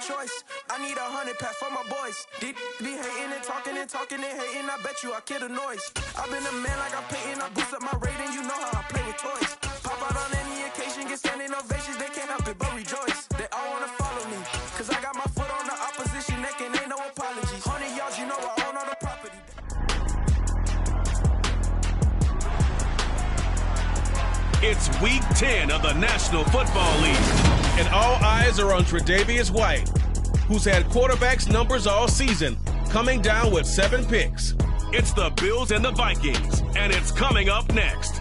choice. I need 100 pack for my boys. Be hating and talking and talking and hating. I bet you I kill the noise. I've been a man like I'm Peyton. I boost up my rating. You know how I play with toys. Pop out on any occasion, get standing ovations. They can't help it but rejoice. They all wanna follow me, cause I got my foot on the opposition neck and ain't no apologies. 100 yards, you know I own all the property. It's Week 10 of the National Football League, and all eyes are on Tre'Davious White, who's had quarterbacks numbers all season, coming down with 7 picks. It's the Bills and the Vikings, and it's coming up next.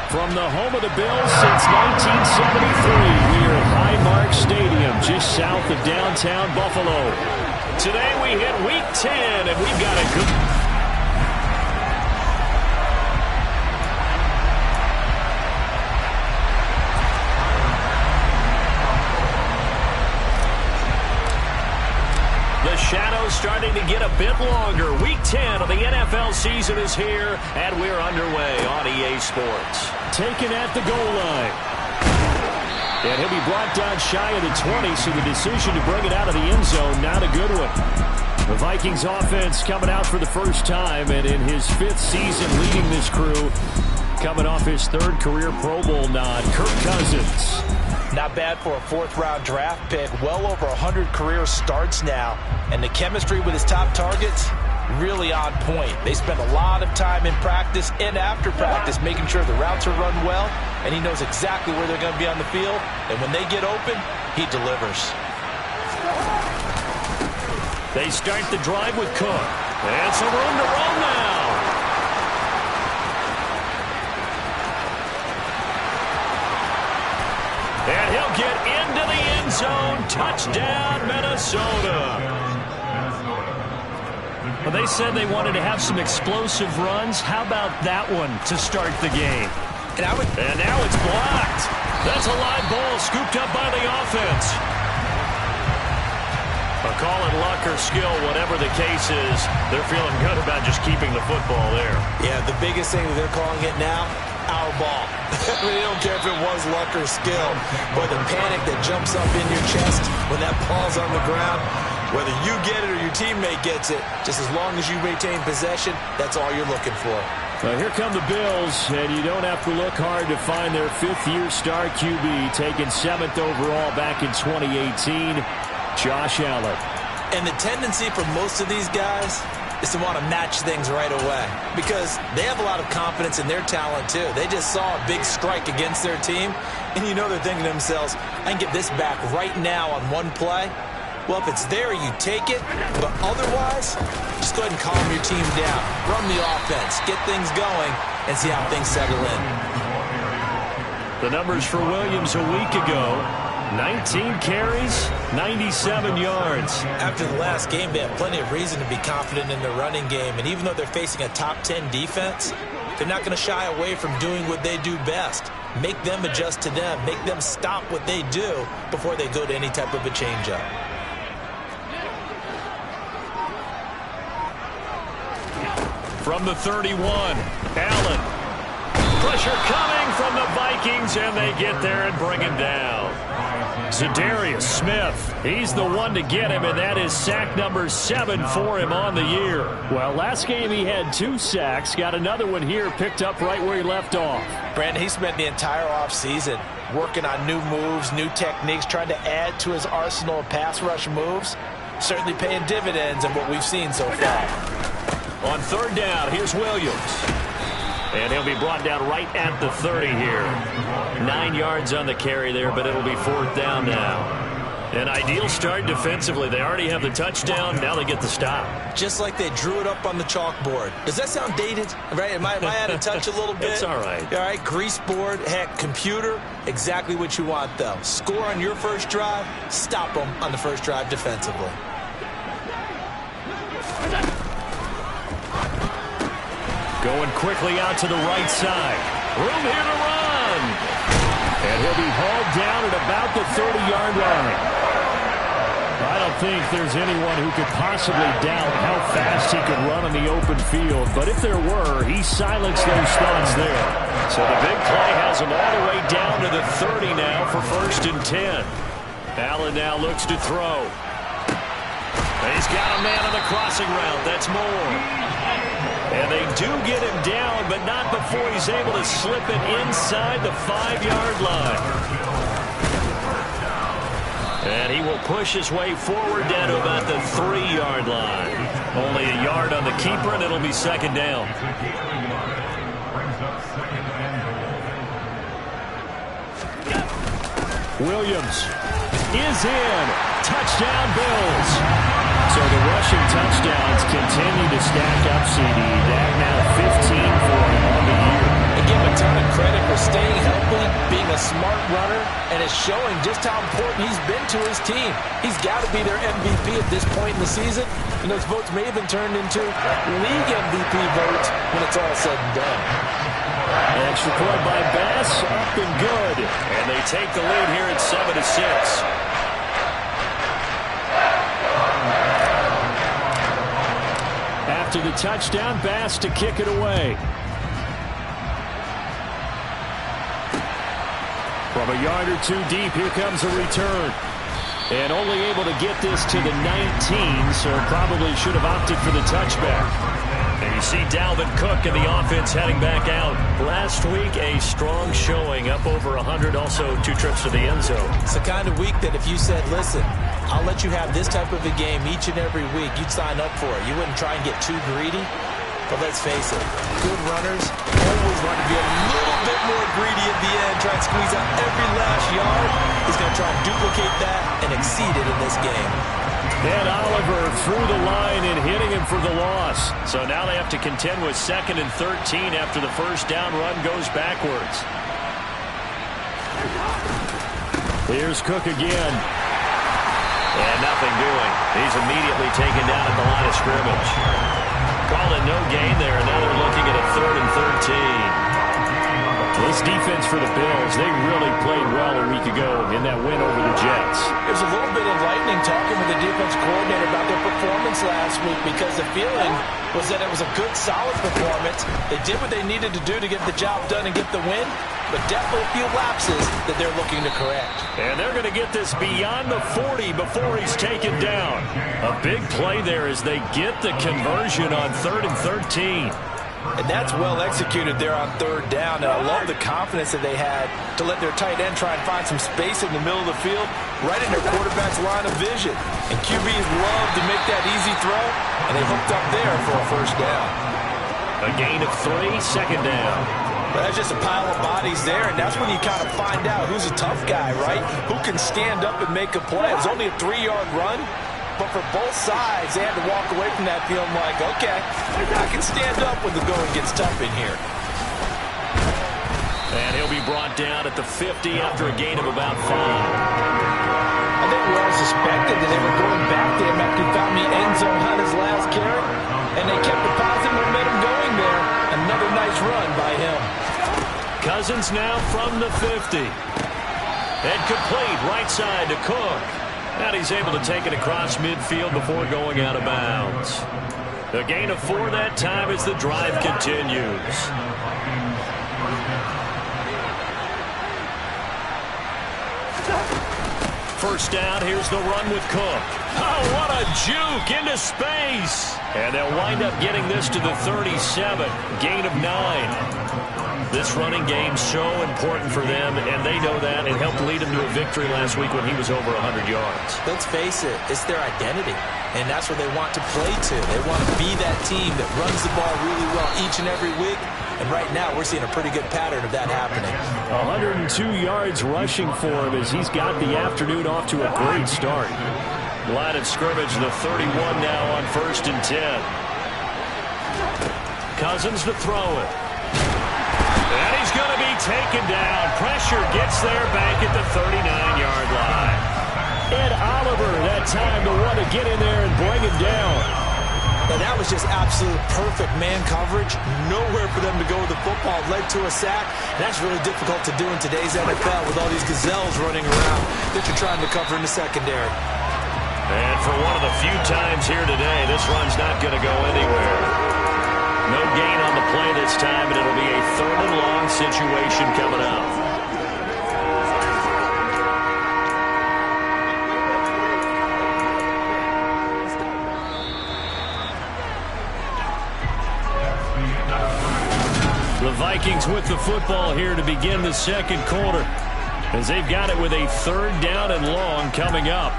From the home of the Bills since 1973, we are at Highmark Stadium, just south of downtown Buffalo. Today we hit Week 10, and we've got a good... The shadow's starting to get a bit longer. Week 10 of the NFL season is here, and we're underway on EA Sports. Taken at the goal line. And he'll be brought down shy of the 20, so the decision to bring it out of the end zone, not a good one. The Vikings offense coming out for the first time, and in his 5th season leading this crew, coming off his 3rd career Pro Bowl nod, Kirk Cousins. Not bad for a 4th-round draft pick. Well over 100 career starts now. And the chemistry with his top targets, really on point. They spend a lot of time in practice and after practice making sure the routes are run well, and he knows exactly where they're going to be on the field. And when they get open, he delivers. They start the drive with Cook. And some room to run now. And he'll get into the end zone. Touchdown, Minnesota. Well, they said they wanted to have some explosive runs. How about that one to start the game? And now it's blocked. That's a live ball scooped up by the offense. A call it luck or skill, whatever the case is, they're feeling good about just keeping the football there. Yeah, the biggest thing that they're calling it now, our ball. I mean, they don't care if it was luck or skill, but the panic that jumps up in your chest when that ball's on the ground, whether you get it or your teammate gets it, just as long as you retain possession, that's all you're looking for. Well, here come the Bills, and you don't have to look hard to find their 5th-year star QB, taken 7th overall back in 2018, Josh Allen. And the tendency for most of these guys is to want to match things right away because they have a lot of confidence in their talent, too. They just saw a big strike against their team, and you know they're thinking to themselves, I can get this back right now on one play. Well, if it's there, you take it. But otherwise, just go ahead and calm your team down. Run the offense. Get things going and see how things settle in. The numbers for Williams a week ago, 19 carries, 97 yards. After the last game, they have plenty of reason to be confident in their running game. And even though they're facing a top 10 defense, they're not going to shy away from doing what they do best. Make them adjust to them. Make them stop what they do before they go to any type of a changeup. From the 31, Allen. Pressure coming from the Vikings, and they get there and bring him down. Za'Darius Smith, he's the one to get him, and that is sack number 7 for him on the year. Well, last game he had 2 sacks, got another one here, picked up right where he left off. Brandon, he spent the entire offseason working on new moves, new techniques, trying to add to his arsenal of pass rush moves. Certainly paying dividends in what we've seen so far. On 3rd down, here's Williams. And he'll be brought down right at the 30 here. 9 yards on the carry there, but it'll be 4th down now. An ideal start defensively. They already have the touchdown. Now they get the stop. Just like they drew it up on the chalkboard. Does that sound dated? Right? Am I out of touch a little bit? It's all right. All right, grease board, heck, computer, exactly what you want, though. Score on your first drive, stop them on the first drive defensively. Going quickly out to the right side. Room here to run. And he'll be hauled down at about the 30-yard line. I don't think there's anyone who could possibly doubt how fast he could run on the open field. But if there were, he silenced those thoughts there. So the big play has him all the way down to the 30 now for 1st and 10. Allen now looks to throw. He's got a man on the crossing route. That's Moore. And they do get him down, but not before he's able to slip it inside the 5-yard line. And he will push his way forward down to about the 3-yard line. Only a yard on the keeper, and it'll be 2nd down. Williams is in. Touchdown, Bills. So the rushing touchdowns continue to stack up, CD. That now 15 for him on the year. And give him a ton of credit for staying healthy, being a smart runner, and it's showing just how important he's been to his team. He's got to be their MVP at this point in the season. And those votes may have been turned into league MVP votes when it's all said and done. Extra point by Bass, up and good. And they take the lead here at 7-6. After the touchdown, Bass to kick it away. From a yard or two deep, here comes a return. And only able to get this to the 19, so probably should have opted for the touchback. And you see Dalvin Cook and the offense heading back out. Last week, a strong showing, up over 100, also 2 trips to the end zone. It's the kind of week that if you said, listen, I'll let you have this type of a game each and every week, you'd sign up for it. You wouldn't try and get too greedy. But let's face it, good runners always want to be a little bit more greedy at the end, try and squeeze out every last yard. He's going to try and duplicate that and exceed it in this game. And Oliver through the line and hitting him for the loss. So now they have to contend with 2nd and 13 after the first down run goes backwards. Here's Cook again. And nothing doing. He's immediately taken down at the line of scrimmage. Calling no gain there, and now they're looking at a 3rd and 13. This defense for the Bills, they really played well a week ago in that win over the Jets. There's a little bit of lightning talking with the defense coordinator about their performance last week because the feeling was that it was a good, solid performance. They did what they needed to do to get the job done and get the win, but definitely a few lapses that they're looking to correct. And they're going to get this beyond the 40 before he's taken down. A big play there as they get the conversion on 3rd and 13. And that's well executed there on 3rd down. And I love the confidence that they had to let their tight end try and find some space in the middle of the field, right in their quarterback's line of vision. And QBs love to make that easy throw, and they hooked up there for a 1st down. A gain of 3, 2nd down. But that's just a pile of bodies there, and that's when you kind of find out who's a tough guy, right? Who can stand up and make a play. It was only a 3-yard run. But for both sides, they had to walk away from that feeling like, okay, I can stand up when the going gets tough in here. And he'll be brought down at the 50 after a gain of about 5. I think we all suspected that they were going back to him after he found the end zone on his last carry. And they kept the positive momentum going there. Another nice run by him. Cousins now from the 50. And complete right side to Cook. And he's able to take it across midfield before going out of bounds. A gain of 4 that time as the drive continues. First down, here's the run with Cook. Oh, what a juke into space. And they'll wind up getting this to the 37. Gain of 9. This running game so important for them, and they know that. It helped lead them to a victory last week when he was over 100 yards. Let's face it, it's their identity, and that's what they want to play to. They want to be that team that runs the ball really well each and every week, and right now we're seeing a pretty good pattern of that happening. 102 yards rushing for him as he's got the afternoon off to a great start. Line of scrimmage, the 31 now on 1st and 10. Cousins to throw it. And he's going to be taken down. Pressure gets there back at the 39-yard line. Ed Oliver that time to want to get in there and bring him down. And that was just absolute perfect man coverage. Nowhere for them to go with the football. Led to a sack. That's really difficult to do in today's NFL with all these gazelles running around that you're trying to cover in the secondary. And for one of the few times here today, this run's not going to go anywhere. No gain on the play this time, and it'll be a 3rd and long situation coming up. The Vikings with the football here to begin the second quarter, as they've got it with a 3rd down and long coming up.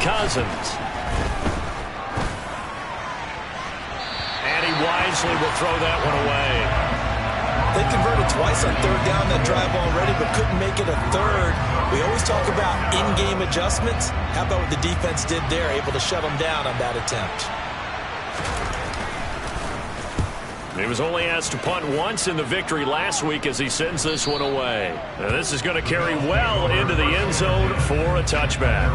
Cousins. Wisely will throw that one away. They converted twice on 3rd down that drive already, but couldn't make it a 3rd. We always talk about in-game adjustments. How about what the defense did there, able to shut them down on that attempt? He was only asked to punt once in the victory last week as he sends this one away. Now this is going to carry well into the end zone for a touchback.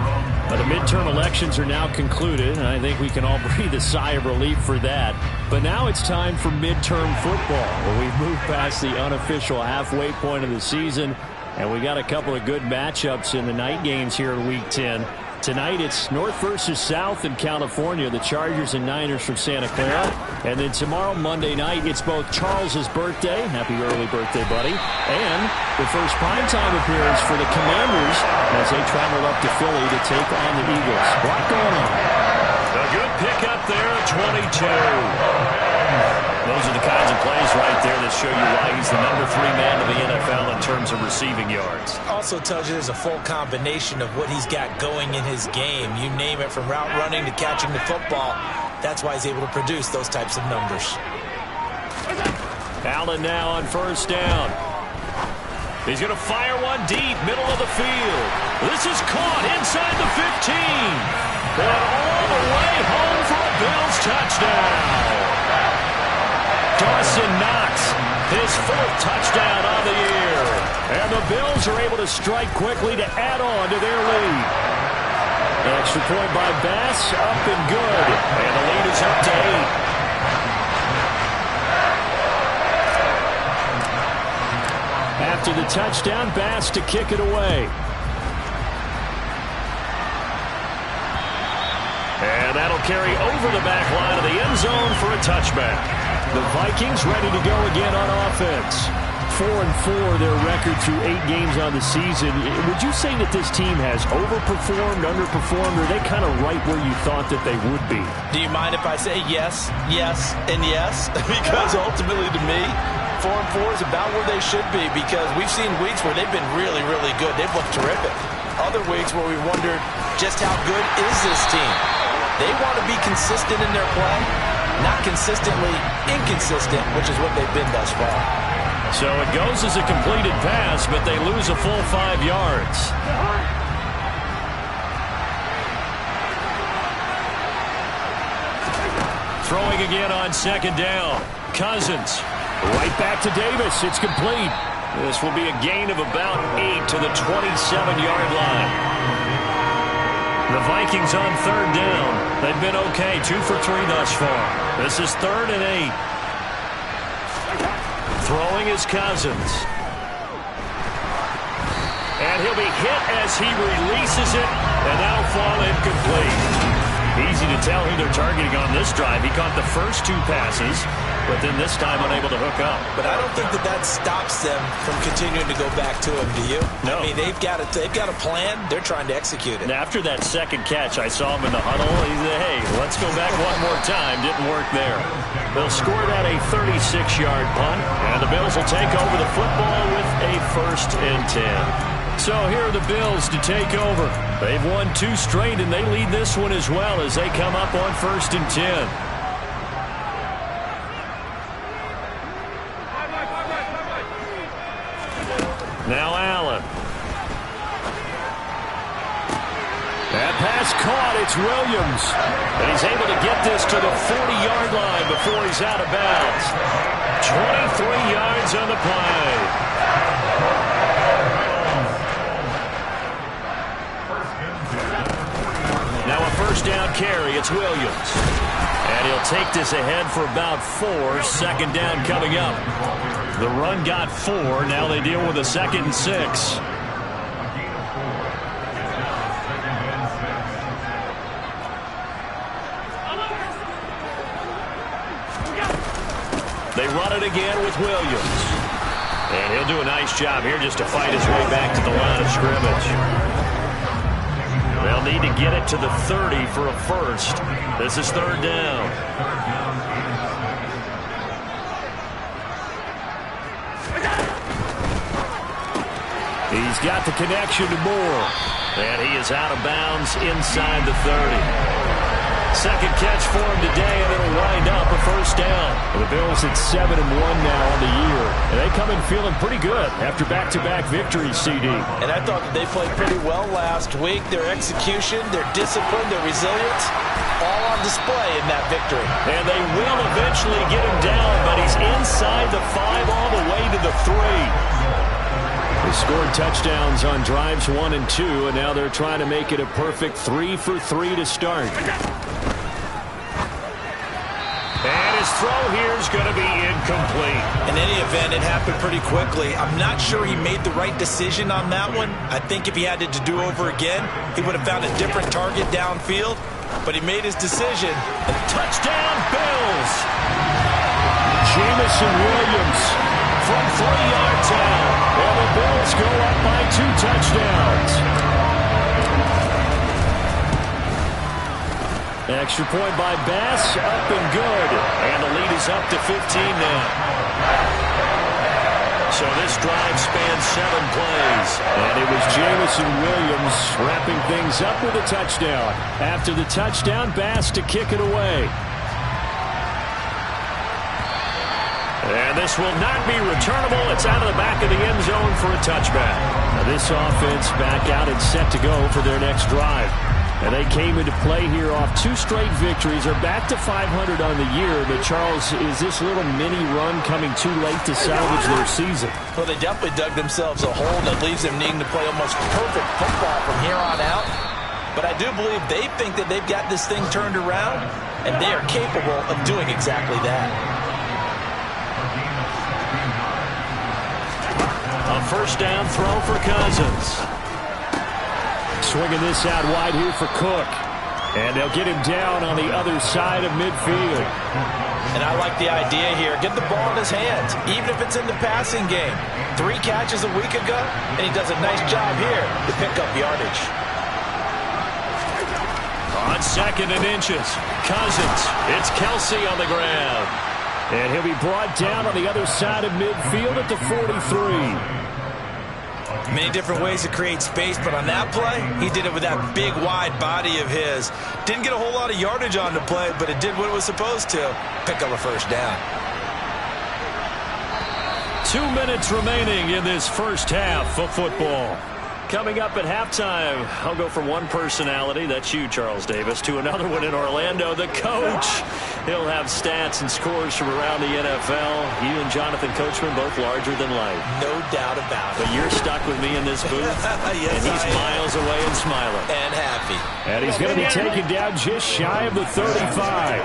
Now the midterm elections are now concluded, and I think we can all breathe a sigh of relief for that. But now it's time for midterm football. We've moved past the unofficial halfway point of the season, and we got a couple of good matchups in the night games here in Week 10. Tonight it's North versus South in California, the Chargers and Niners from Santa Clara. And then tomorrow, Monday night, it's both Charles's birthday, happy early birthday, buddy, and the first primetime appearance for the Commanders as they travel up to Philly to take on the Eagles. A lot going on. A good pickup there, 22. Those are the kinds of plays right there that show you why he's the number 3 man of the NFL in terms of receiving yards. Also tells you there's a full combination of what he's got going in his game. You name it, from route running to catching the football. That's why he's able to produce those types of numbers. Allen now on 1st down. He's going to fire one deep, middle of the field. This is caught inside the 15. And all the way home for a Bills touchdown. Dawson Knox, his 4th touchdown on the year. And the Bills are able to strike quickly to add on to their lead. Extra point by Bass, up and good. And the lead is up to 8. After the touchdown, Bass to kick it away. And that'll carry over the back line of the end zone for a touchback. The Vikings ready to go again on offense. 4-4 their record through 8 games on the season. Would you say that this team has overperformed, underperformed, or are they kind of right where you thought that they would be? Do you mind if I say yes, yes, and yes? Because ultimately to me, 4-4 is about where they should be, because we've seen weeks where they've been really, really good. They've looked terrific. Other weeks where we wondered just how good is this team. They want to be consistent in their play, not consistently inconsistent, which is what they've been thus far. So it goes as a completed pass, but they lose a full 5 yards. Throwing again on 2nd down. Cousins right back to Davis. It's complete. This will be a gain of about 8 to the 27-yard line. The Vikings on 3rd down. They've been okay, 2 for 3 thus far. This is 3rd and 8. Throwing is Cousins. And he'll be hit as he releases it, and that'll fall incomplete. Easy to tell who they're targeting on this drive. He caught the first 2 passes, but then this time unable to hook up. But I don't think that stops them from continuing to go back to him, do you? No. I mean, they've got a plan. They're trying to execute it. And after that second catch, I saw him in the huddle. He said, hey, let's go back one more time. Didn't work there. They'll score that a 36-yard punt, and the Bills will take over the football with a 1st and 10. So here are the Bills to take over. They've won 2 straight, and they lead this one as well as they come up on 1st and 10. Now Allen. That pass caught. It's Williams. And he's able to get this to the 40-yard line before he's out of bounds. 23 yards on the play. down carry. It's Williams. And he'll take this ahead for about 4. Second down coming up. The run got 4. Now they deal with a 2nd and 6. They run it again with Williams. And he'll do a nice job here just to fight his way back to the line of scrimmage. They'll need to get it to the 30 for a first. This is 3rd down. He's got the connection to Moore. And he is out of bounds inside the 30. Second catch for him today, and it'll wind up a first down. The Bills at 7-1 now on the year. And they come in feeling pretty good after back-to-back victories, CD. And I thought that they played pretty well last week. Their execution, their discipline, their resilience, all on display in that victory. And they will eventually get him down, but he's inside the 5 all the way to the 3. They scored touchdowns on drives 1 and 2, and now they're trying to make it a perfect 3 for 3 to start. And his throw here is going to be incomplete. In any event, it happened pretty quickly. I'm not sure he made the right decision on that one. I think if he had it to do over again, he would have found a different target downfield. But he made his decision. Touchdown, Bills! Jamison Williams from 3 yards out. And the Bills go up by 2 touchdowns. Extra point by Bass, up and good. And the lead is up to 15 now. So this drive spans 7 plays. And it was Jamison Williams wrapping things up with a touchdown. After the touchdown, Bass to kick it away. And this will not be returnable. It's out of the back of the end zone for a touchback. Now this offense back out and set to go for their next drive. And they came into play here off 2 straight victories. They're back to 500 on the year. But, Charles, is this little mini run coming too late to salvage their season? Well, they definitely dug themselves a hole that leaves them needing to play almost perfect football from here on out. But I do believe they think that they've got this thing turned around, and they are capable of doing exactly that. A first down throw for Cousins. Swinging this out wide here for Cook. And they'll get him down on the other side of midfield. And I like the idea here. Get the ball in his hands, even if it's in the passing game. 3 catches a week ago, and he does a nice job here to pick up yardage. On 2nd and inches, Cousins. It's Kelsey on the ground. And he'll be brought down on the other side of midfield at the 43. Many different ways to create space, but on that play, he did it with that big, wide body of his. Didn't get a whole lot of yardage on the play, but it did what it was supposed to. Pick up a first down. 2 minutes remaining in this first half of football. Coming up at halftime, I'll go from one personality, that's you, Charles Davis, to another one in Orlando, the coach. He'll have stats and scores from around the NFL. You and Jonathan Coachman, both larger than life. No doubt about it. But you're stuck with me in this booth, yes, and he's miles away and smiling. And happy. And he's going to be taken down just shy of the 35.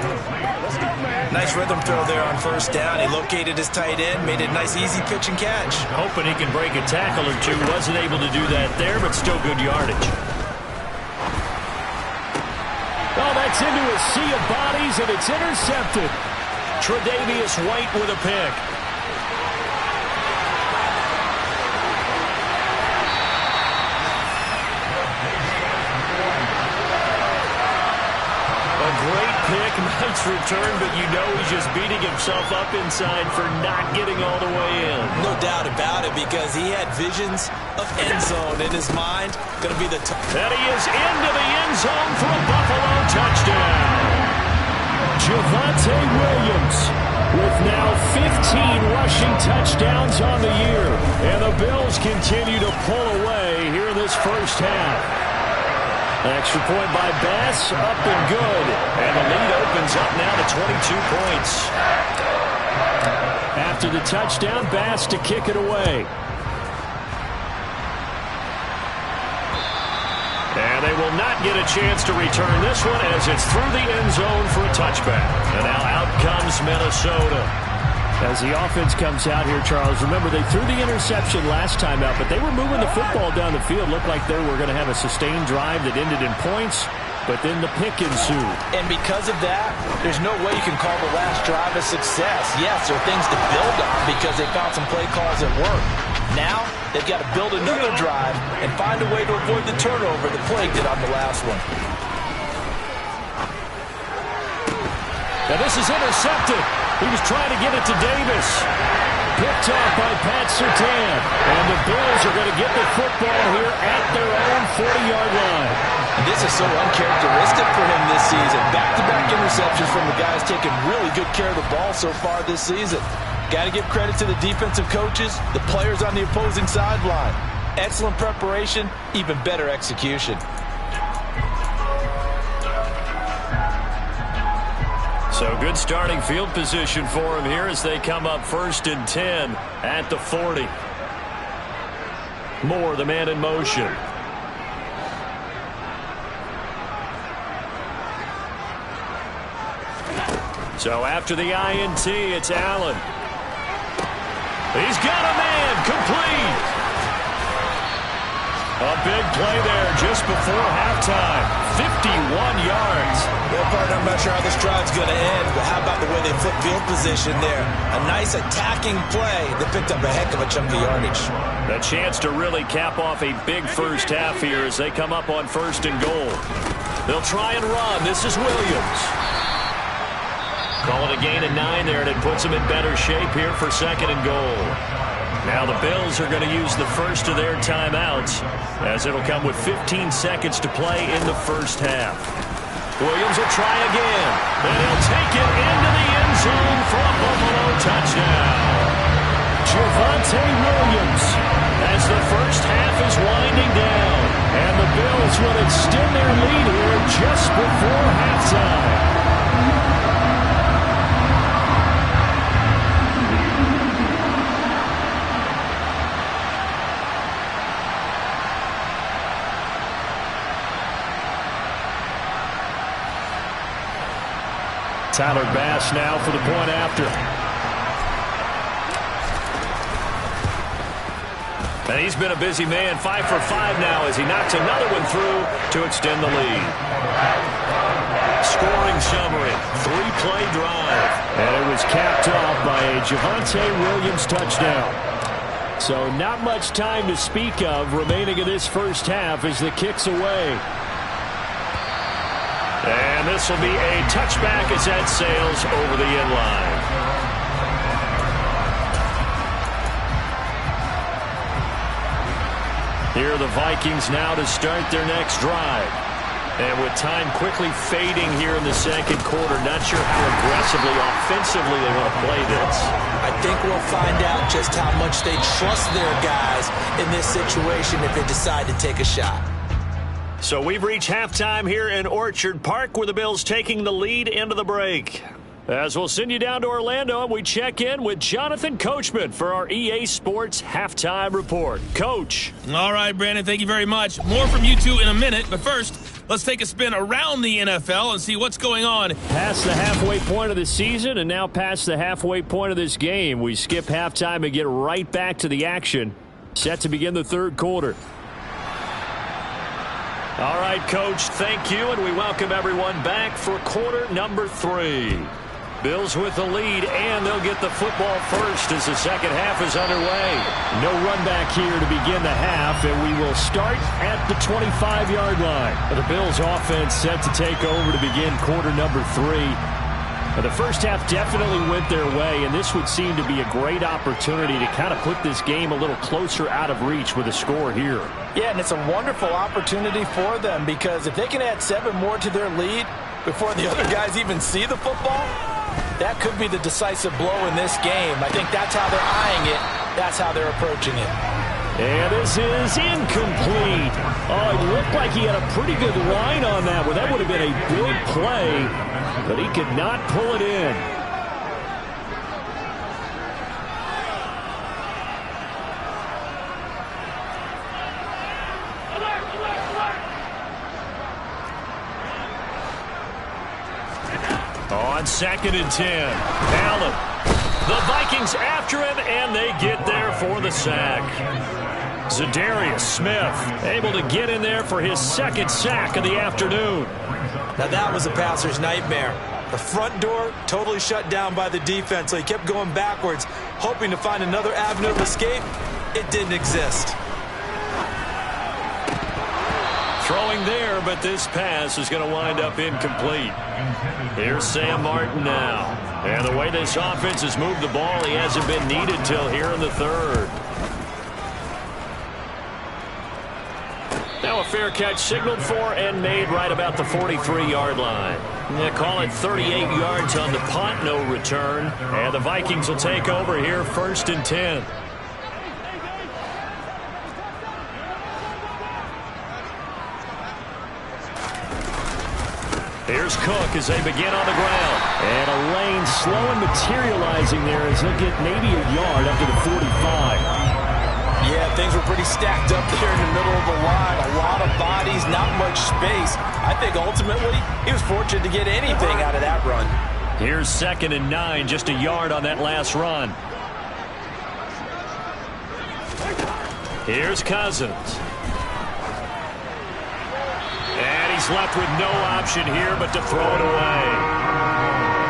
Nice rhythm throw there on first down. He located his tight end, made it a nice, easy pitch and catch. Hoping he can break a tackle or two. Wasn't able to do that there, but still good yardage. Oh, that's into a sea of bodies, and it's intercepted. Tre'Davious White with a pick. A great pick, nice return, but you know he's just beating himself up inside for not getting all the way in. No doubt about it, because he had visions of end zone in his mind. Going to be the and he is into the end zone for a Buffalo touchdown. Javonte Williams with now 15 rushing touchdowns on the year. And the Bills continue to pull away here in this first half. Extra point by Bass, up and good. And the lead opens up now to 22 points. After the touchdown, Bass to kick it away. And they will not get a chance to return this one as it's through the end zone for a touchback. And now out comes Minnesota. As the offense comes out here, Charles, remember they threw the interception last time out, but they were moving the football down the field. Looked like they were going to have a sustained drive that ended in points, but then the pick ensued. And because of that, there's no way you can call the last drive a success. Yes, there are things to build on because they found some play calls that work. Now, they've got to build another drive and find a way to avoid the turnover that plagued it on the last one. Now this is intercepted. He was trying to get it to Davis. Picked off by Pat Surtain. And the Bills are going to get the football here at their own 40-yard line. And this is so uncharacteristic for him this season. Back-to-back interceptions from the guys taking really good care of the ball so far this season. Got to give credit to the defensive coaches, the players on the opposing sideline. Excellent preparation, even better execution. So good starting field position for him here as they come up 1st and 10 at the 40. Moore, the man in motion. So after the INT, it's Allen. He's got a man, complete. A big play there just before halftime. 51 yards. Well, partner, I'm not sure how this drive's going to end, but how about the way they flip field position there? A nice attacking play that picked up a heck of a chunk of yardage. A chance to really cap off a big first half here as they come up on 1st and goal. They'll try and run. This is Williams. Call it a gain of 9 there, and it puts them in better shape here for 2nd and goal. Now the Bills are going to use the first of their timeouts as it'll come with 15 seconds to play in the first half. Williams will try again, and he'll take it into the end zone for a Buffalo touchdown. Javonte Williams as the first half is winding down, and the Bills will extend their lead here just before halftime. Tyler Bass now for the point after. And he's been a busy man, 5 for 5 now as he knocks another one through to extend the lead. Scoring summary, 3-play drive. And it was capped off by a Javonte Williams touchdown. So not much time to speak of remaining in this first half as the kick's away. And this will be a touchback as that sails over the end line. Here are the Vikings now to start their next drive. And with time quickly fading here in the second quarter, not sure how aggressively, offensively they want to play this. I think we'll find out just how much they trust their guys in this situation if they decide to take a shot. So we've reached halftime here in Orchard Park with the Bills taking the lead into the break. As we'll send you down to Orlando and we check in with Jonathan Coachman for our EA Sports Halftime Report. Coach. All right, Brandon, thank you very much. More from you two in a minute, but first, let's take a spin around the NFL and see what's going on. Past the halfway point of the season and now past the halfway point of this game. We skip halftime and get right back to the action. Set to begin the third quarter. All right, Coach, thank you, and we welcome everyone back for quarter number 3. Bills with the lead, and they'll get the football first as the second half is underway. No run back here to begin the half, and we will start at the 25-yard line. The Bills offense set to take over to begin quarter number 3. The first half definitely went their way, and this would seem to be a great opportunity to kind of put this game a little closer out of reach with a score here. Yeah, and it's a wonderful opportunity for them because if they can add 7 more to their lead before the other guys even see the football, that could be the decisive blow in this game. I think that's how they're eyeing it. That's how they're approaching it. And this is incomplete. Oh, it looked like he had a pretty good line on that one. That would have been a big play, but he could not pull it in. on 2nd and 10. Allen. The Vikings after him, and they get there for the sack. Zadarius Smith able to get in there for his 2nd sack of the afternoon. Now that was a passer's nightmare. The front door totally shut down by the defense, so he kept going backwards, hoping to find another avenue of escape. It didn't exist. Throwing there, but this pass is going to wind up incomplete. Here's Sam Martin now. And the way this offense has moved the ball, he hasn't been needed till here in the 3rd. Now a fair catch signaled for and made right about the 43-yard line. They call it 38 yards on the punt, no return. And the Vikings will take over here 1st and 10. Here's Cook as they begin on the ground. And a lane slow and materializing there as he'll get maybe a yard up to the 45. Yeah, things were pretty stacked up there in the middle of the line. A lot of bodies, not much space. I think ultimately he was fortunate to get anything out of that run. Here's 2nd and 9, just a yard on that last run. Here's Cousins. And he's left with no option here but to throw it away.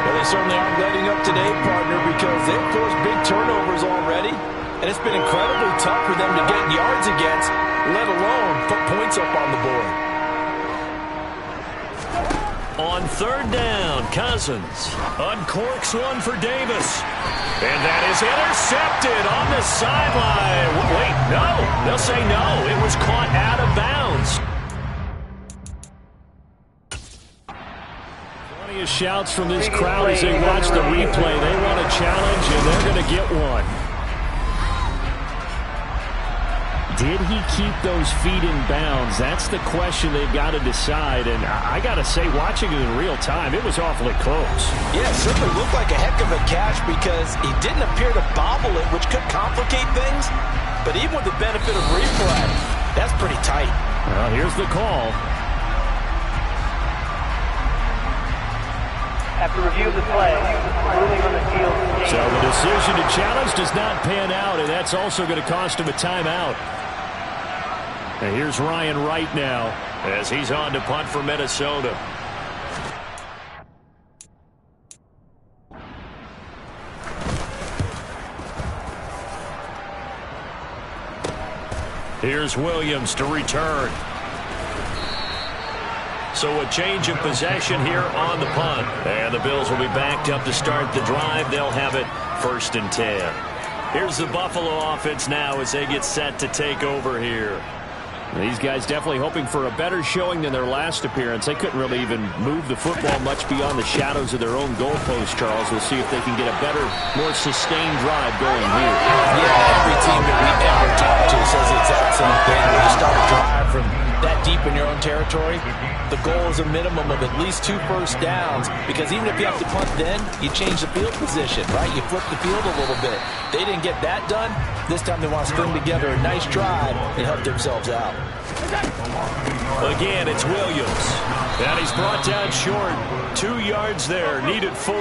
Well, they certainly aren't letting up today, partner, because they've forced big turnovers already. And it's been incredibly tough for them to get yards against, let alone put points up on the board. On 3rd down, Cousins uncorks one for Davis. And that is intercepted on the sideline. Wait, no. They'll say no. It was caught out of bounds. Plenty of shouts from this crowd as they watch the replay. They want a challenge, and they're going to get one. Did he keep those feet in bounds? That's the question they've got to decide. And I got to say, watching it in real time, it was awfully close. Yeah, it certainly looked like a heck of a catch because he didn't appear to bobble it, which could complicate things. But even with the benefit of replay, that's pretty tight. Well, here's the call. After review of the play, ruling on the field. So the decision to challenge does not pan out, and that's also going to cost him a timeout. And here's Ryan Wright now as he's on to punt for Minnesota. Here's Williams to return. So a change of possession here on the punt. And the Bills will be backed up to start the drive. They'll have it 1st and 10. Here's the Buffalo offense now as they get set to take over here. These guys definitely hoping for a better showing than their last appearance. They couldn't really even move the football much beyond the shadows of their own goalpost, Charles. We'll see if they can get a better, more sustained drive going here. Yeah, every team that we ever talked to says the exact same thing. When you start a drive from that deep in your own territory, the goal is a minimum of at least 2 first downs, because even if you have to punt then, you change the field position, right? You flip the field a little bit. They didn't get that done. This time they want to string together a nice drive and help themselves out. Again, it's Williams. And he's brought down short. 2 yards there, needed 4.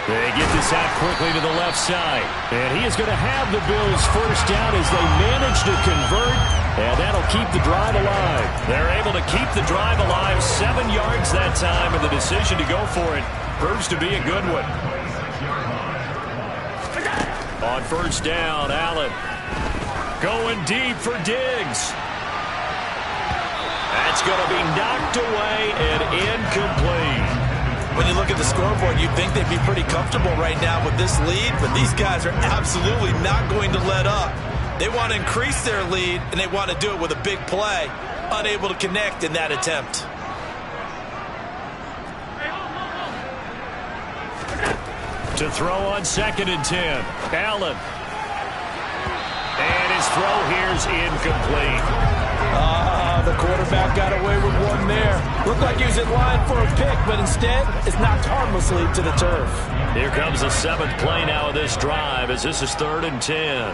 They get this out quickly to the left side. And he is going to have the Bills first down as they manage to convert. And that'll keep the drive alive. They're able to keep the drive alive. 7 yards that time, and the decision to go for it proves to be a good one. On 1st down, Allen going deep for Diggs. That's going to be knocked away and incomplete. When you look at the scoreboard, you'd think they'd be pretty comfortable right now with this lead, but these guys are absolutely not going to let up. They want to increase their lead, and they want to do it with a big play. Unable to connect in that attempt. To throw on 2nd and 10. Allen. And his His throw here's incomplete. The quarterback got away with one there. Looked like he was in line for a pick, but instead it's knocked harmlessly to the turf. Here comes the 7th play now of this drive as this is 3rd and 10.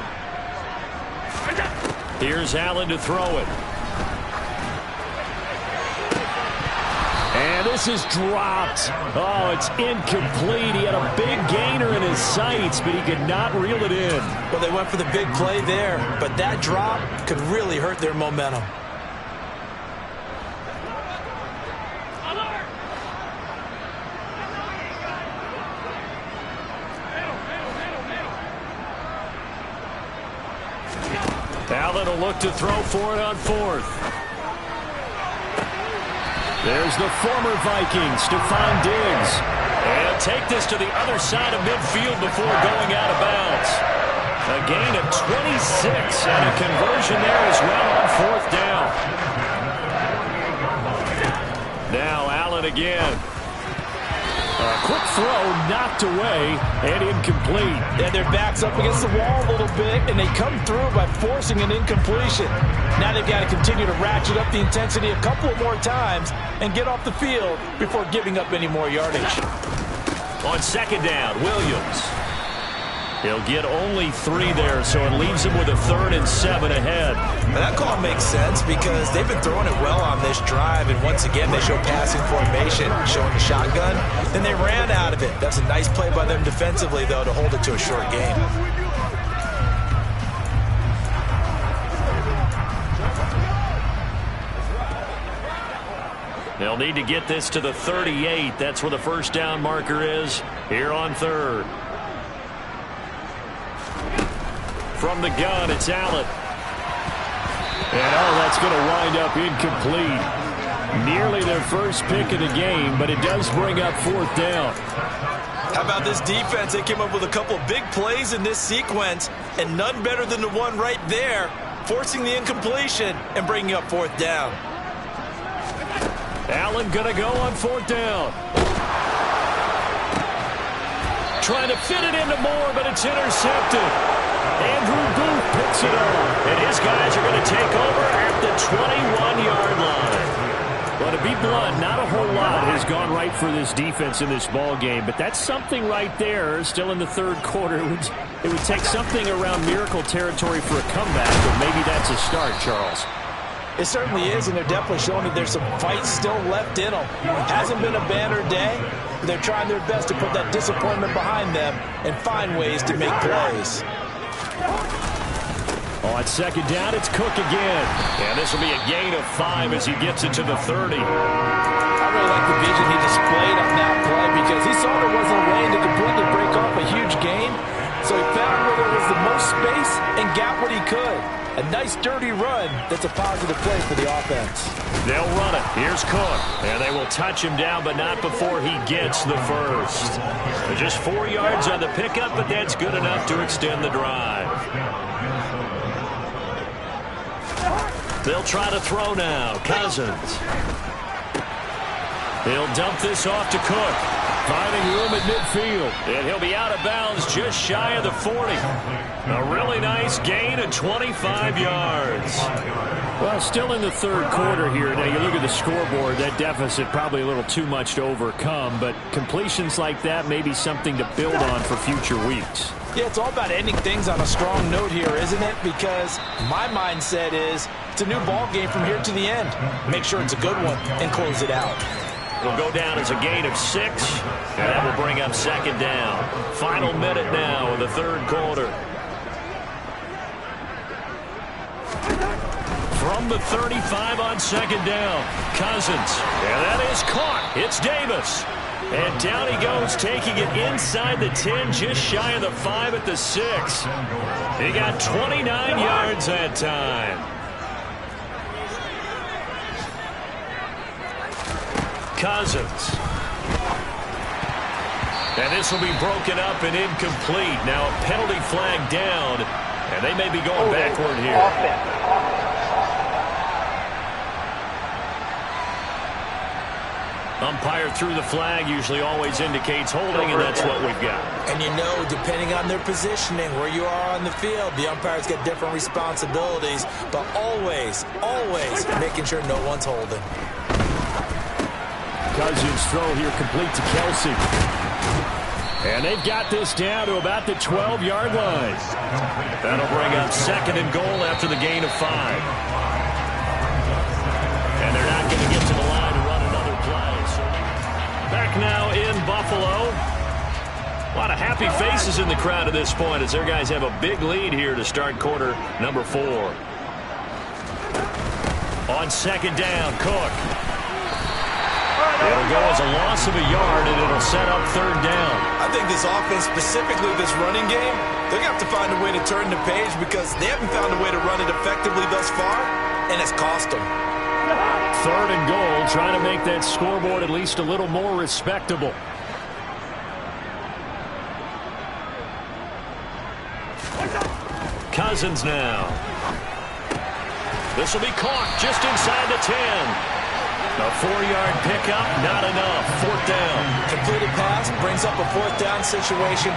Here's Allen to throw it. And this is dropped. Oh, it's incomplete. He had a big gainer in his sights, but he could not reel it in. Well, they went for the big play there, but that drop could really hurt their momentum. Allen will look to throw for it on 4th. There's the former Viking, Stephon Diggs. And take this to the other side of midfield before going out of bounds. A gain of 26 and a conversion there as well on 4th down. Now Allen again. A quick throw knocked away and incomplete. Yeah, their back's up against the wall a little bit, and they come through by forcing an incompletion. Now they've got to continue to ratchet up the intensity a couple more times and get off the field before giving up any more yardage. On 2nd down, Williams. He'll get only 3 there, so it leaves him with a 3rd and 7 ahead. Now that call makes sense because they've been throwing it well on this drive, and once again they show passing formation, showing the shotgun. Then they ran out of it. That's a nice play by them defensively, though, to hold it to a short gain. They'll need to get this to the 38. That's where the 1st down marker is here on 3rd. From the gun, it's Allen. And that's going to wind up incomplete. Nearly their first pick of the game, but it does bring up 4th down. How about this defense? They came up with a couple of big plays in this sequence, and none better than the one right there, forcing the incompletion and bringing up 4th down. Allen going to go on 4th down. Trying to fit it into Moore, but it's intercepted. Andrew Booth picks it up. And his guys are going to take over at the 21-yard line. Well, to be blunt, not a whole lot has gone right for this defense in this ball game, but that's something right there. Still in the 3rd quarter. It would take something around miracle territory for a comeback, but maybe that's a start, Charles. It certainly is, and they're definitely showing that there's some fight still left in them. Hasn't been a banner day. They're trying their best to put that disappointment behind them and find ways to make plays. On 2nd down, it's Cook again. And this will be a gain of 5 as he gets it to the 30. I really like the vision he displayed on that play because he saw there wasn't a lane to completely break off a huge gain. So he found where there was the most space and got what he could. A nice, dirty run that's a positive play for the offense. They'll run it. Here's Cook. And they will touch him down, but not before he gets the first. Just 4 yards on the pickup, but that's good enough to extend the drive. They'll try to throw now. Cousins. He'll dump this off to Cook. Finding room at midfield. And he'll be out of bounds just shy of the 40. A really nice gain of 25 yards. Well, still in the 3rd quarter here. Now, you look at the scoreboard, that deficit probably a little too much to overcome, but completions like that may be something to build on for future weeks. Yeah, it's all about ending things on a strong note here, isn't it? Because my mindset is it's a new ball game from here to the end. Make sure it's a good one and close it out. It'll go down as a gain of 6, and that will bring up 2nd down. Final minute now of the 3rd quarter. From the 35 on 2nd down, Cousins. And that is caught. It's Davis. And down he goes, taking it inside the 10, just shy of the 5 at the 6. He got 29 yards that time. Cousins. And this will be broken up and incomplete. Now a penalty flag down, and they may be going backward here. Umpire threw the flag, usually always indicates holding, and that's what we've got. And you know, depending on their positioning, where you are on the field, the umpires get different responsibilities, but always making sure no one's holding. Cousins throw here complete to Kelsey. And they've got this down to about the 12-yard line. That'll bring up 2nd and goal after the gain of 5. And they're not going to get to the line to run another play. So back now in Buffalo. A lot of happy faces in the crowd at this point as their guys have a big lead here to start quarter number 4. On 2nd down, Cook. It'll go as a loss of a yard, and it'll set up 3rd down. I think this offense, specifically this running game, they're going to have to find a way to turn the page because they haven't found a way to run it effectively thus far, and it's cost them. 3rd and goal, trying to make that scoreboard at least a little more respectable. Cousins now. This will be caught just inside the 10. A 4-yard pickup, not enough. 4th down. Completed pass brings up a 4th down situation.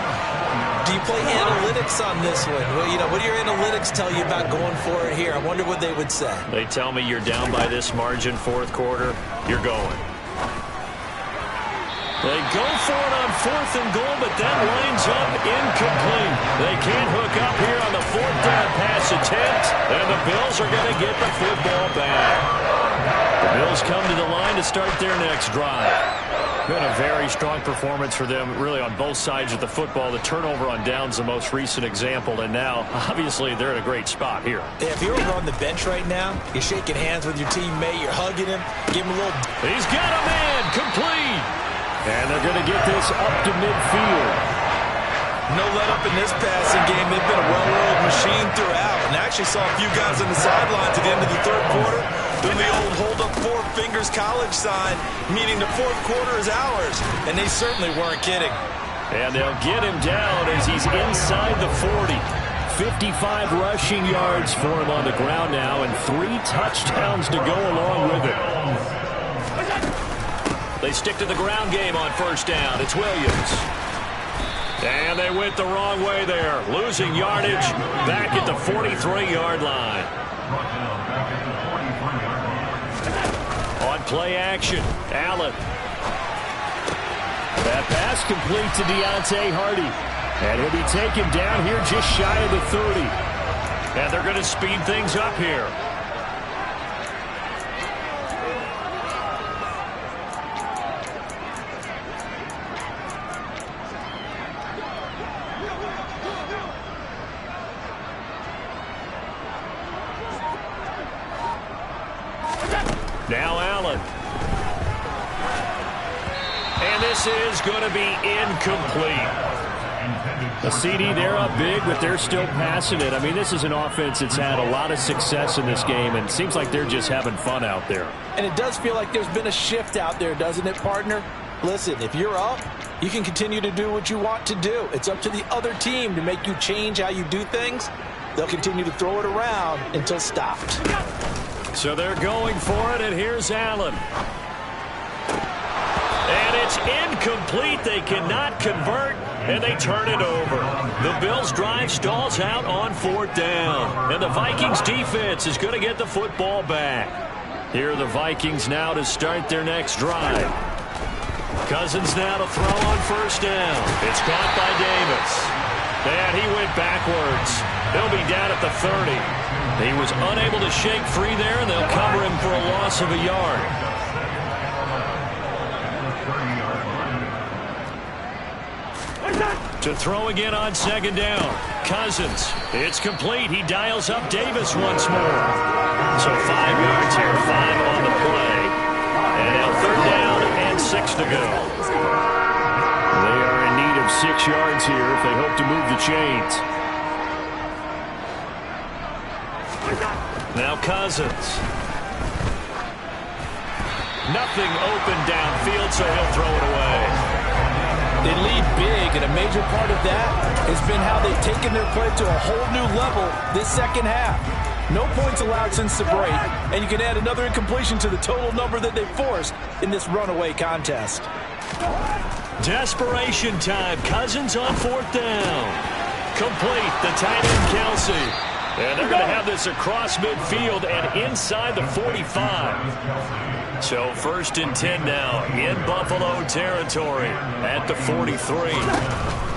Do you play analytics on this one? Well, you know, what do your analytics tell you about going for it here? I wonder what they would say. They tell me you're down by this margin 4th quarter, you're going. They go for it on 4th and goal, but that lines up incomplete. They can't hook up here on the 4th down pass attempt, and the Bills are going to get the football back. The Bills come to the line to start their next drive. Been a very strong performance for them, really, on both sides of the football. The turnover on downs, the most recent example, and now, obviously, they're in a great spot here. Yeah, if you're over on the bench right now, you're shaking hands with your teammate, you're hugging him, give him a little... He's got a man, complete! And they're going to get this up to midfield. No let-up in this passing game. They've been a well-oiled machine throughout. And I actually saw a few guys on the sidelines at the end of the 3rd quarter doing the old hold-up 4 fingers college sign, meaning the 4th quarter is ours. And they certainly weren't kidding. And they'll get him down as he's inside the 40. 55 rushing yards for him on the ground now, and 3 touchdowns to go along with it. They stick to the ground game on 1st down. It's Williams. And they went the wrong way there. Losing yardage back at the 43-yard line. On play action, Allen. That pass complete to Deontay Hardy. And he'll be taken down here just shy of the 30. And they're going to speed things up here. Now Allen. And this is going to be incomplete. The CD, they're up big, but they're still passing it. I mean, this is an offense that's had a lot of success in this game, and it seems like they're just having fun out there. And it does feel like there's been a shift out there, doesn't it, partner? Listen, if you're up, you can continue to do what you want to do. It's up to the other team to make you change how you do things. They'll continue to throw it around until stopped. So they're going for it, and here's Allen. And it's incomplete. They cannot convert, and they turn it over. The Bills' drive stalls out on 4th down, and the Vikings' defense is going to get the football back. Here are the Vikings now to start their next drive. Cousins now to throw on 1st down. It's caught by Davis. And he went backwards. He'll be down at the 30. He was unable to shake free there, and they'll cover him for a loss of a yard. To throw again on 2nd down. Cousins. It's complete. He dials up Davis once more. So 5 yards here, 5 on the play. And now 3rd down and 6 to go. They are in need of 6 yards here if they hope to move the chains. Now Cousins. Nothing open downfield, so he'll throw it away. They lead big, and a major part of that has been how they've taken their play to a whole new level this second half. No points allowed since the break, and you can add another incompletion to the total number that they forced in this runaway contest. Desperation time. Cousins on 4th down. Complete. The tight end, Kelsey. And they're going to have this across midfield and inside the 45. So 1st and 10 now in Buffalo territory at the 43.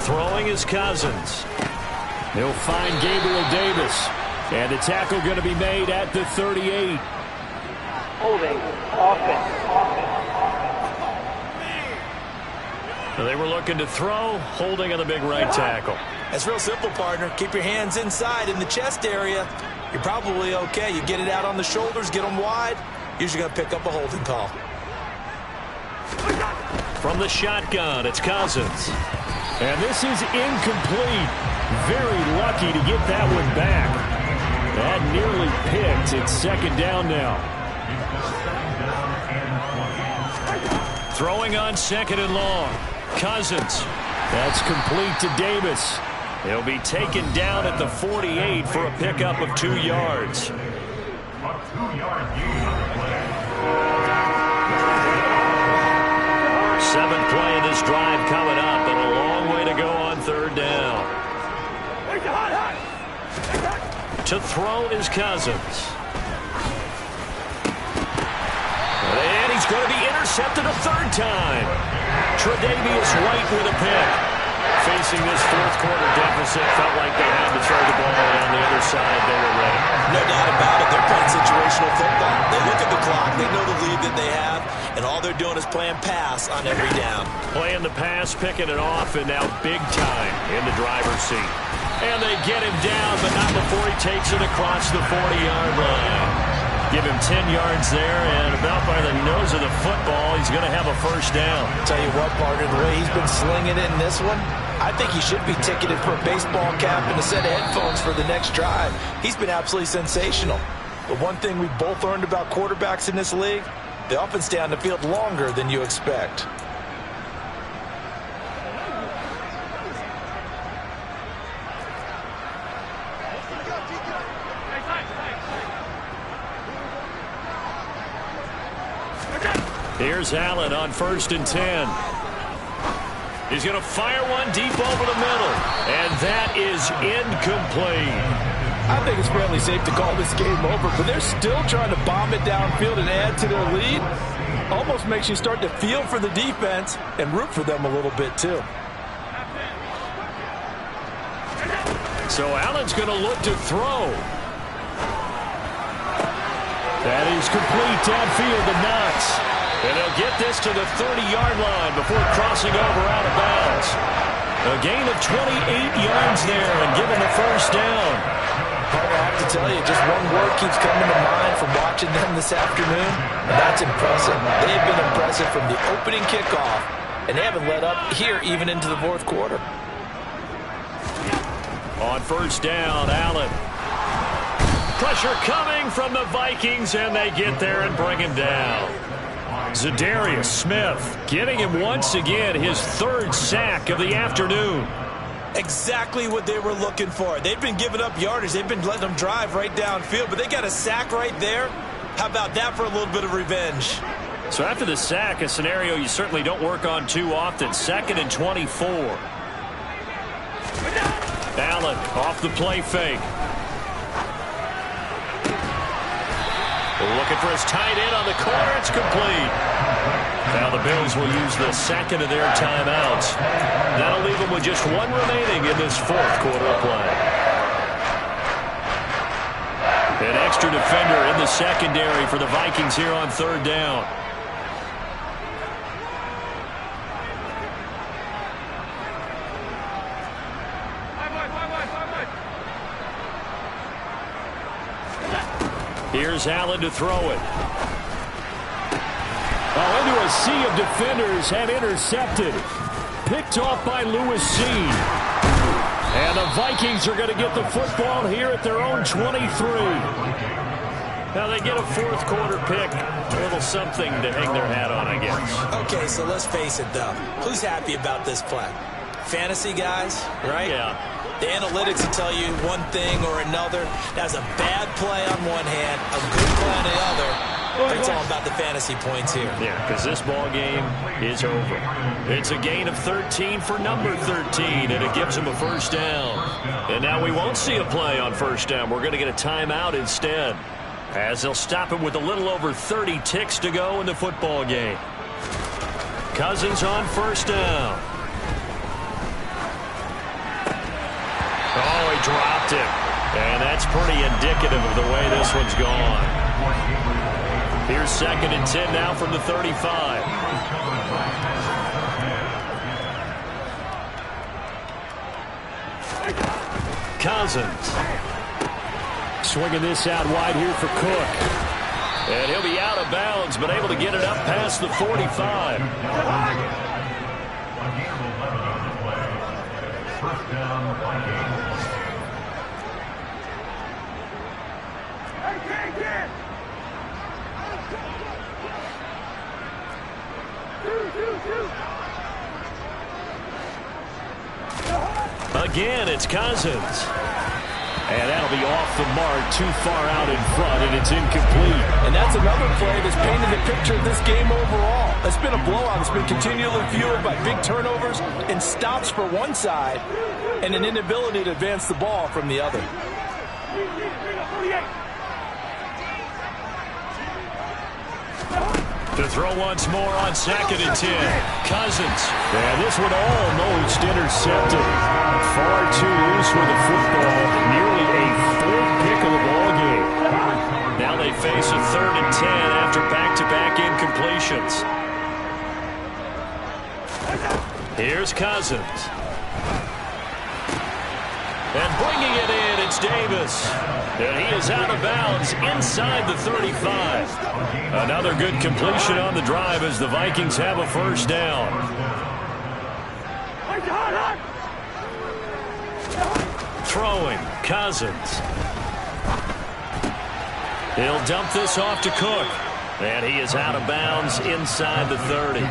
Throwing is Cousins. He'll find Gabriel Davis. And the tackle going to be made at the 38. Holding. Offense. They were looking to throw, holding on the big right tackle. That's real simple, partner. Keep your hands inside in the chest area. You're probably okay. You get it out on the shoulders, get them wide. Usually going to pick up a holding call. From the shotgun, it's Cousins. And this is incomplete. Very lucky to get that one back. That nearly picked. It's 2nd down now. Throwing on 2nd and long. Cousins. That's complete to Davis. He'll be taken down at the 48 for a pickup of 2 yards. 7th play of this drive coming up, and a long way to go on 3rd down. To throw is Cousins. And he's going to be intercepted a 3rd time. Tre'Davious White with a pick. Facing this 4th quarter deficit, felt like they had to throw the ball, and on the other side they were ready. No doubt about it. They're playing situational football. They look at the clock. They know the lead that they have, and all they're doing is playing pass on every down. Playing the pass, picking it off, and now big time in the driver's seat. And they get him down, but not before he takes it across the 40-yard line. Give him 10 yards there, and about by the nose of the football, he's going to have a 1st down. Tell you what, partner, the way he's been slinging it in this one, I think he should be ticketed for a baseball cap and a set of headphones for the next drive. He's been absolutely sensational. But one thing we both learned about quarterbacks in this league, they often stay on the field longer than you expect. Here's Allen on 1st and 10. He's going to fire one deep over the middle, and that is incomplete. I think it's fairly safe to call this game over, but they're still trying to bomb it downfield and add to their lead. Almost makes you start to feel for the defense and root for them a little bit too. So Allen's going to look to throw. That is complete downfield to Knox. And they'll get this to the 30-yard line before crossing over out of bounds. A gain of 28 yards there and given the 1st down. I have to tell you, just one word keeps coming to mind from watching them this afternoon, and that's impressive. They've been impressive from the opening kickoff, and they haven't let up here even into the 4th quarter. On 1st down, Allen. Pressure coming from the Vikings, and they get there and bring him down. Zadarius Smith giving him once again his 3rd sack of the afternoon. Exactly what they were looking for. They've been giving up yardage. They've been letting them drive right downfield, but they got a sack right there. How about that for a little bit of revenge? So after the sack, a scenario you certainly don't work on too often. 2nd and 24. Allen off the play fake. Looking for his tight end on the corner. It's complete. Now the Bills will use the 2nd of their timeouts. That'll leave them with just 1 remaining in this 4th quarter of play. An extra defender in the secondary for the Vikings here on 3rd down. Here's Allen to throw it. Oh, into a sea of defenders and intercepted. Picked off by Lewis C. And the Vikings are going to get the football here at their own 23. Now they get a 4th quarter pick. A little something to hang their hat on, I guess. Okay, so let's face it, though. Who's happy about this play? fantasy guys, right? Yeah. The analytics will tell you one thing or another. That's a bad play on one hand, a good play on the other. But it's all about the fantasy points here. Yeah, because this ball game is over. It's a gain of 13 for number 13, and it gives him a first down. And now we won't see a play on first down. We're going to get a timeout instead, as they'll stop it with a little over 30 ticks to go in the football game. Cousins on first down. Oh, he dropped it. And that's pretty indicative of the way this one's gone. Here's 2nd and 10 now from the 35. Cousins. Swinging this out wide here for Cook. And he'll be out of bounds, but able to get it up past the 45. Again, it's Cousins. And that'll be off the mark, too far out in front, and it's incomplete. And that's another play that's painted the picture of this game overall. It's been a blowout. It's been continually fueled by big turnovers and stops for one side and an inability to advance the ball from the other. To throw once more on 2nd and 10. Cousins. And this one almost intercepted. Far too loose with the football. Nearly a 4th pick of the ball game. Now they face a 3rd and 10 after back-to-back incompletions. Here's Cousins. And bringing it in, it's Davis. And he is out of bounds inside the 35. Another good completion on the drive as the Vikings have a first down. Throwing, Cousins. He'll dump this off to Cook. And he is out of bounds inside the 30.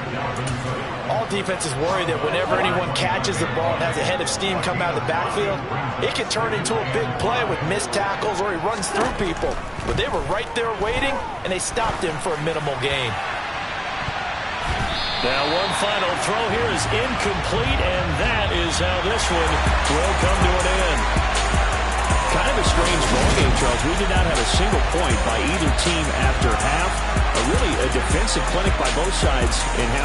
All defenses worry that whenever anyone catches the ball and has a head of steam come out of the backfield, it can turn into a big play with missed tackles or he runs through people. But they were right there waiting, and they stopped him for a minimal gain. Now one final throw here is incomplete, and that is how this one will come to an end. Kind of a strange ball game, Charles. We did not have a single point by either team after half. Really a defensive clinic by both sides in half.